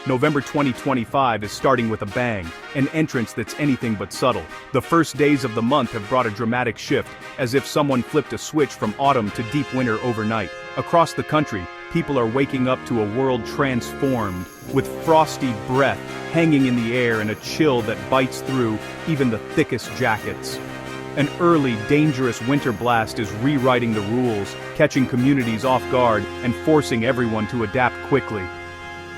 November 2025 is starting with a bang, an entrance that's anything but subtle. The first days of the month have brought a dramatic shift, as if someone flipped a switch from autumn to deep winter overnight. Across the country, people are waking up to a world transformed, with frosty breath hanging in the air and a chill that bites through even the thickest jackets. An early, dangerous winter blast is rewriting the rules, catching communities off guard and forcing everyone to adapt quickly.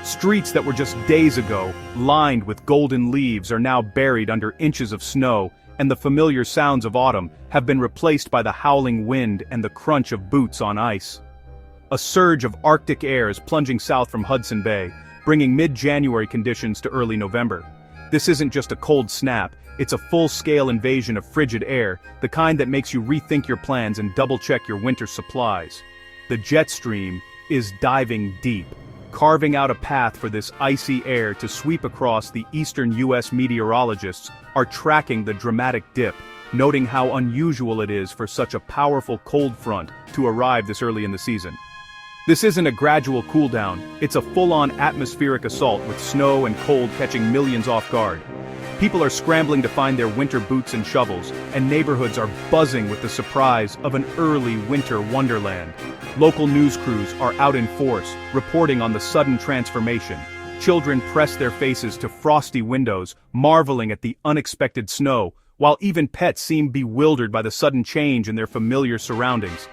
Streets that were just days ago, lined with golden leaves, are now buried under inches of snow, and the familiar sounds of autumn have been replaced by the howling wind and the crunch of boots on ice. A surge of Arctic air is plunging south from Hudson Bay, bringing mid-January conditions to early November. This isn't just a cold snap, it's a full-scale invasion of frigid air, the kind that makes you rethink your plans and double-check your winter supplies. The jet stream is diving deep, carving out a path for this icy air to sweep across the eastern U.S. Meteorologists are tracking the dramatic dip, noting how unusual it is for such a powerful cold front to arrive this early in the season. This isn't a gradual cool-down, it's a full-on atmospheric assault with snow and cold catching millions off guard. People are scrambling to find their winter boots and shovels, and neighborhoods are buzzing with the surprise of an early winter wonderland. Local news crews are out in force, reporting on the sudden transformation. Children press their faces to frosty windows, marveling at the unexpected snow, while even pets seem bewildered by the sudden change in their familiar surroundings.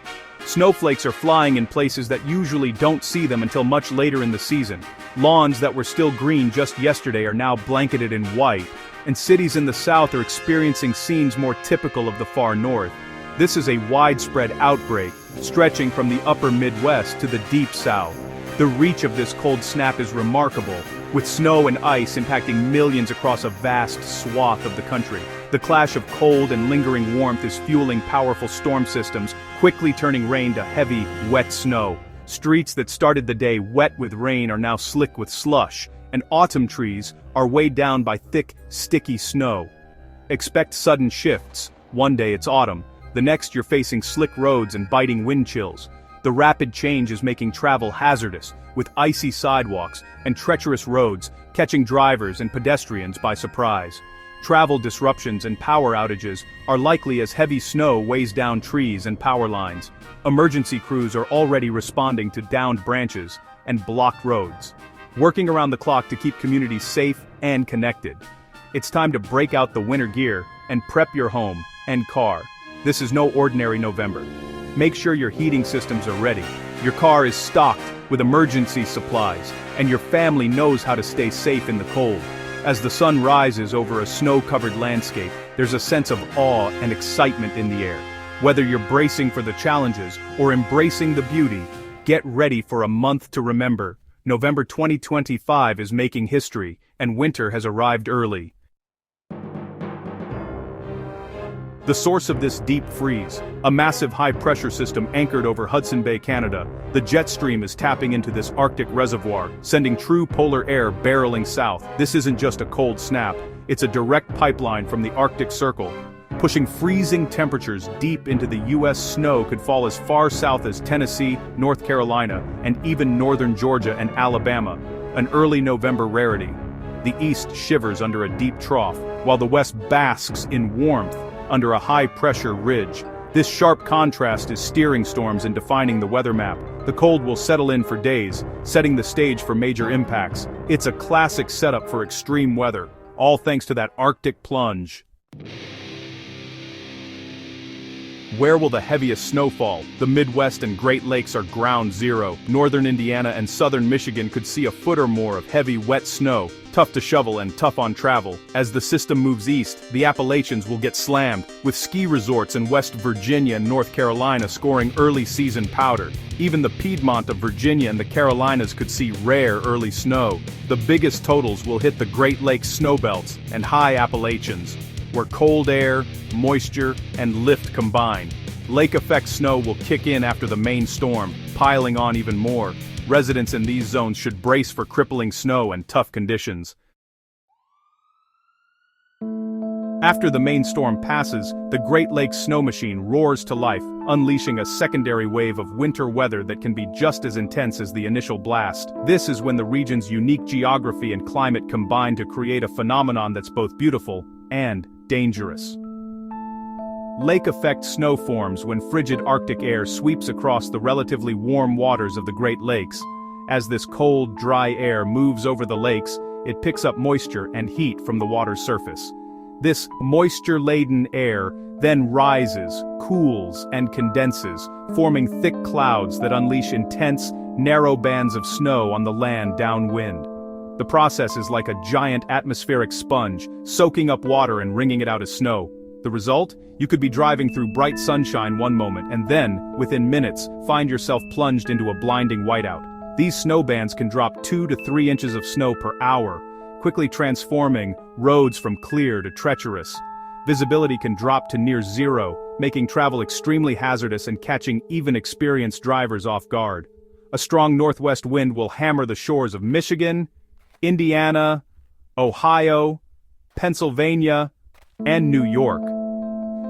Snowflakes are flying in places that usually don't see them until much later in the season. Lawns that were still green just yesterday are now blanketed in white, and cities in the south are experiencing scenes more typical of the far north. This is a widespread outbreak, stretching from the upper Midwest to the deep south. The reach of this cold snap is remarkable, with snow and ice impacting millions across a vast swath of the country. The clash of cold and lingering warmth is fueling powerful storm systems, quickly turning rain to heavy, wet snow. Streets that started the day wet with rain are now slick with slush, and autumn trees are weighed down by thick, sticky snow. Expect sudden shifts. One day it's autumn, the next you're facing slick roads and biting wind chills. The rapid change is making travel hazardous, with icy sidewalks and treacherous roads catching drivers and pedestrians by surprise. Travel disruptions and power outages are likely as heavy snow weighs down trees and power lines. Emergency crews are already responding to downed branches and blocked roads, working around the clock to keep communities safe and connected. It's time to break out the winter gear and prep your home and car. This is no ordinary November. Make sure your heating systems are ready, your car is stocked with emergency supplies, and your family knows how to stay safe in the cold. As the sun rises over a snow-covered landscape, there's a sense of awe and excitement in the air. Whether you're bracing for the challenges or embracing the beauty, get ready for a month to remember. November 2025 is making history, and winter has arrived early. The source of this deep freeze, a massive high-pressure system anchored over Hudson Bay, Canada, the jet stream is tapping into this Arctic reservoir, sending true polar air barreling south. This isn't just a cold snap, it's a direct pipeline from the Arctic Circle. Pushing freezing temperatures deep into the U.S. Snow could fall as far south as Tennessee, North Carolina, and even northern Georgia and Alabama, an early November rarity. The east shivers under a deep trough, while the west basks in warmth under a high-pressure ridge. This sharp contrast is steering storms and defining the weather map. The cold will settle in for days, setting the stage for major impacts. It's a classic setup for extreme weather, all thanks to that Arctic plunge. Where will the heaviest snow fall? The Midwest and Great Lakes are ground zero. Northern Indiana and southern Michigan could see a foot or more of heavy, wet snow, tough to shovel and tough on travel. As the system moves east, the Appalachians will get slammed, with ski resorts in West Virginia and North Carolina scoring early season powder. Even the Piedmont of Virginia and the Carolinas could see rare early snow. The biggest totals will hit the Great Lakes snowbelts and high Appalachians, where cold air, moisture, and lift combine. Lake effect snow will kick in after the main storm, piling on even more. Residents in these zones should brace for crippling snow and tough conditions. After the main storm passes, the Great Lakes snow machine roars to life, unleashing a secondary wave of winter weather that can be just as intense as the initial blast. This is when the region's unique geography and climate combine to create a phenomenon that's both beautiful and dangerous. Lake effect snow forms when frigid Arctic air sweeps across the relatively warm waters of the Great Lakes. As this cold, dry air moves over the lakes, it picks up moisture and heat from the water's surface. This moisture-laden air then rises, cools, and condenses, forming thick clouds that unleash intense, narrow bands of snow on the land downwind. The process is like a giant atmospheric sponge, soaking up water and wringing it out as snow. The result? You could be driving through bright sunshine one moment and then, within minutes, find yourself plunged into a blinding whiteout. These snow bands can drop 2 to 3 inches of snow per hour, quickly transforming roads from clear to treacherous. Visibility can drop to near zero, making travel extremely hazardous and catching even experienced drivers off guard. A strong northwest wind will hammer the shores of Michigan, Indiana, Ohio, Pennsylvania, and New York.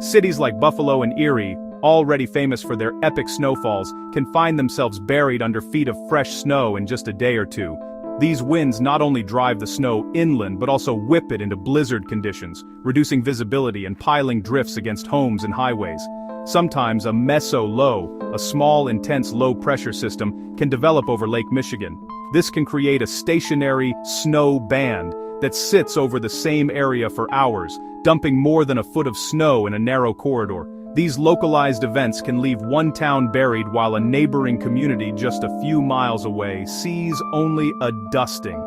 Cities like Buffalo and Erie, already famous for their epic snowfalls, can find themselves buried under feet of fresh snow in just a day or two. These winds not only drive the snow inland but also whip it into blizzard conditions, reducing visibility and piling drifts against homes and highways. Sometimes a meso-low, a small intense low-pressure system, can develop over Lake Michigan. This can create a stationary snow band that sits over the same area for hours, dumping more than a foot of snow in a narrow corridor. These localized events can leave one town buried while a neighboring community just a few miles away sees only a dusting.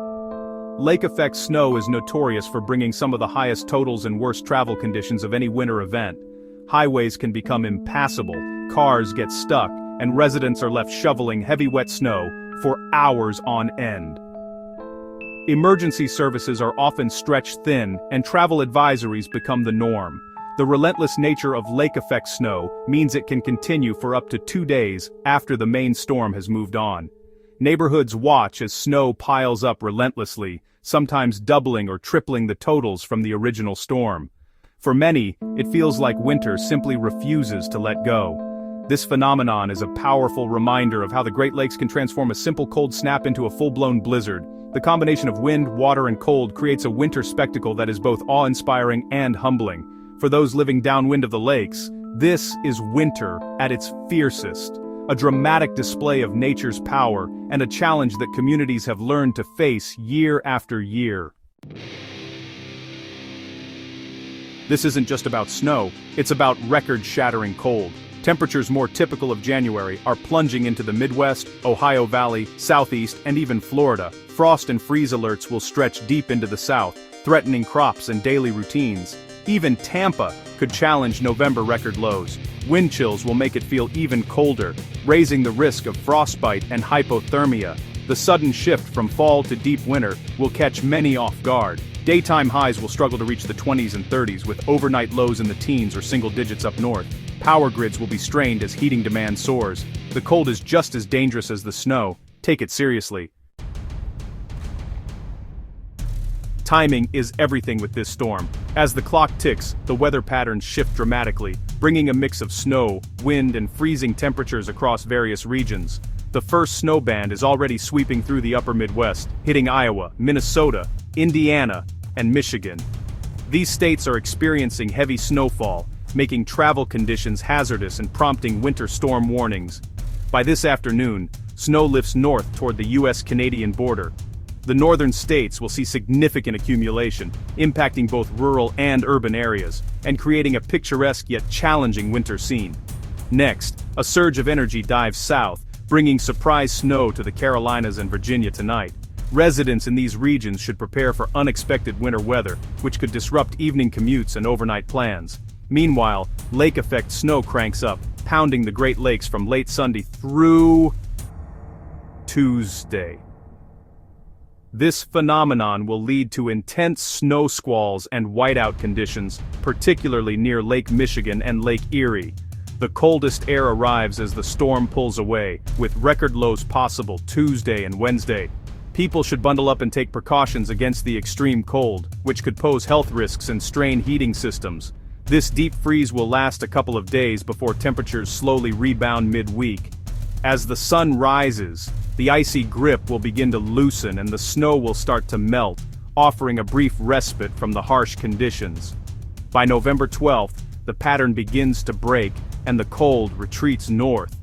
Lake effect snow is notorious for bringing some of the highest totals and worst travel conditions of any winter event. Highways can become impassable, cars get stuck, and residents are left shoveling heavy wet snow for hours on end. Emergency services are often stretched thin, and travel advisories become the norm. The relentless nature of lake effect snow means it can continue for up to 2 days after the main storm has moved on. Neighborhoods watch as snow piles up relentlessly, sometimes doubling or tripling the totals from the original storm. For many, it feels like winter simply refuses to let go. This phenomenon is a powerful reminder of how the Great Lakes can transform a simple cold snap into a full-blown blizzard. The combination of wind, water, and cold creates a winter spectacle that is both awe-inspiring and humbling. For those living downwind of the lakes, this is winter at its fiercest, a dramatic display of nature's power and a challenge that communities have learned to face year after year. This isn't just about snow, it's about record-shattering cold. Temperatures more typical of January are plunging into the Midwest, Ohio Valley, Southeast, and even Florida. Frost and freeze alerts will stretch deep into the South, threatening crops and daily routines. Even Tampa could challenge November record lows. Wind chills will make it feel even colder, raising the risk of frostbite and hypothermia. The sudden shift from fall to deep winter will catch many off guard. Daytime highs will struggle to reach the 20s and 30s, with overnight lows in the teens or single digits up north. Power grids will be strained as heating demand soars. The cold is just as dangerous as the snow. Take it seriously. Timing is everything with this storm. As the clock ticks, the weather patterns shift dramatically, bringing a mix of snow, wind, and freezing temperatures across various regions. The first snow band is already sweeping through the upper Midwest, hitting Iowa, Minnesota, Indiana, and Michigan. These states are experiencing heavy snowfall, making travel conditions hazardous and prompting winter storm warnings. By this afternoon, snow lifts north toward the US-Canadian border. The northern states will see significant accumulation, impacting both rural and urban areas, and creating a picturesque yet challenging winter scene. Next, a surge of energy dives south, bringing surprise snow to the Carolinas and Virginia tonight. Residents in these regions should prepare for unexpected winter weather, which could disrupt evening commutes and overnight plans. Meanwhile, lake effect snow cranks up, pounding the Great Lakes from late Sunday through Tuesday. This phenomenon will lead to intense snow squalls and whiteout conditions, particularly near Lake Michigan and Lake Erie. The coldest air arrives as the storm pulls away, with record lows possible Tuesday and Wednesday. People should bundle up and take precautions against the extreme cold, which could pose health risks and strain heating systems. This deep freeze will last a couple of days before temperatures slowly rebound mid-week. As the sun rises, the icy grip will begin to loosen and the snow will start to melt, offering a brief respite from the harsh conditions. By November 12th, the pattern begins to break and the cold retreats north.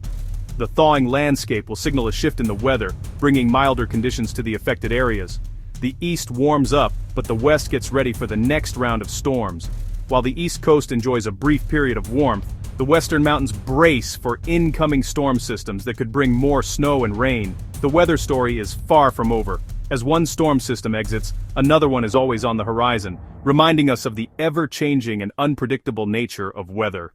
The thawing landscape will signal a shift in the weather, bringing milder conditions to the affected areas. The east warms up, but the west gets ready for the next round of storms. While the east coast enjoys a brief period of warmth, the western mountains brace for incoming storm systems that could bring more snow and rain. The weather story is far from over. As one storm system exits, another one is always on the horizon, reminding us of the ever-changing and unpredictable nature of weather.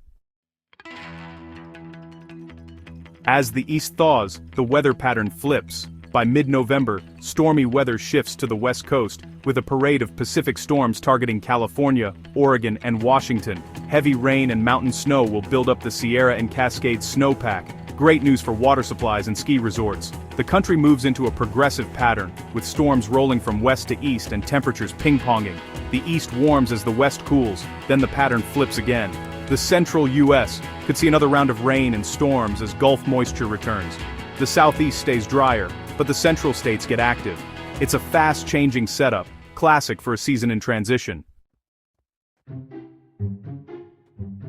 As the east thaws, the weather pattern flips. By mid-November, stormy weather shifts to the west coast, with a parade of Pacific storms targeting California, Oregon, and Washington. Heavy rain and mountain snow will build up the Sierra and Cascades snowpack. Great news for water supplies and ski resorts. The country moves into a progressive pattern, with storms rolling from west to east and temperatures ping-ponging. The east warms as the west cools, then the pattern flips again. The central U.S. could see another round of rain and storms as Gulf moisture returns. The southeast stays drier, but the central states get active. It's a fast-changing setup, classic for a season in transition.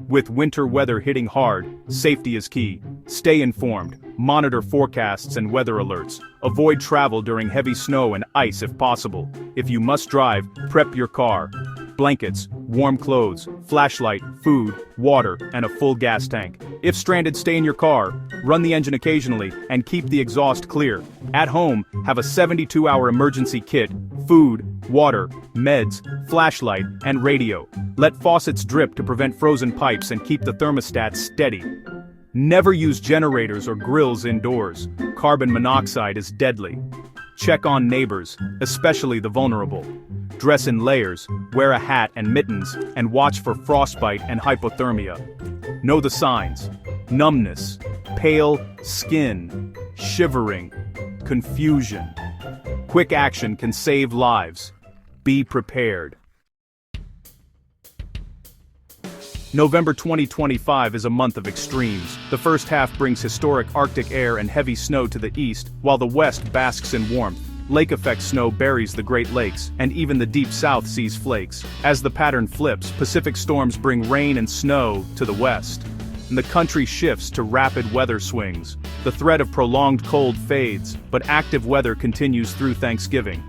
With winter weather hitting hard, safety is key. Stay informed, monitor forecasts and weather alerts. Avoid travel during heavy snow and ice if possible. If you must drive, prep your car. Blankets, warm clothes, flashlight, food, water, and a full gas tank. If stranded, stay in your car, run the engine occasionally, and keep the exhaust clear. At home, have a 72-hour emergency kit, food, water, meds, flashlight, and radio. Let faucets drip to prevent frozen pipes and keep the thermostat steady. Never use generators or grills indoors. Carbon monoxide is deadly. Check on neighbors, especially the vulnerable. Dress in layers, wear a hat and mittens, and watch for frostbite and hypothermia. Know the signs: numbness, pale skin, shivering, confusion. Quick action can save lives. Be prepared. November 2025 is a month of extremes. The first half brings historic Arctic air and heavy snow to the east, while the west basks in warmth. Lake-effect snow buries the Great Lakes, and even the deep south sees flakes. As the pattern flips, Pacific storms bring rain and snow to the west, and the country shifts to rapid weather swings. The threat of prolonged cold fades, but active weather continues through Thanksgiving.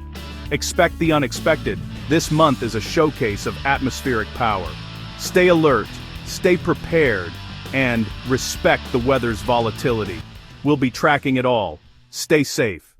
Expect the unexpected. This month is a showcase of atmospheric power. Stay alert, stay prepared, and respect the weather's volatility. We'll be tracking it all. Stay safe.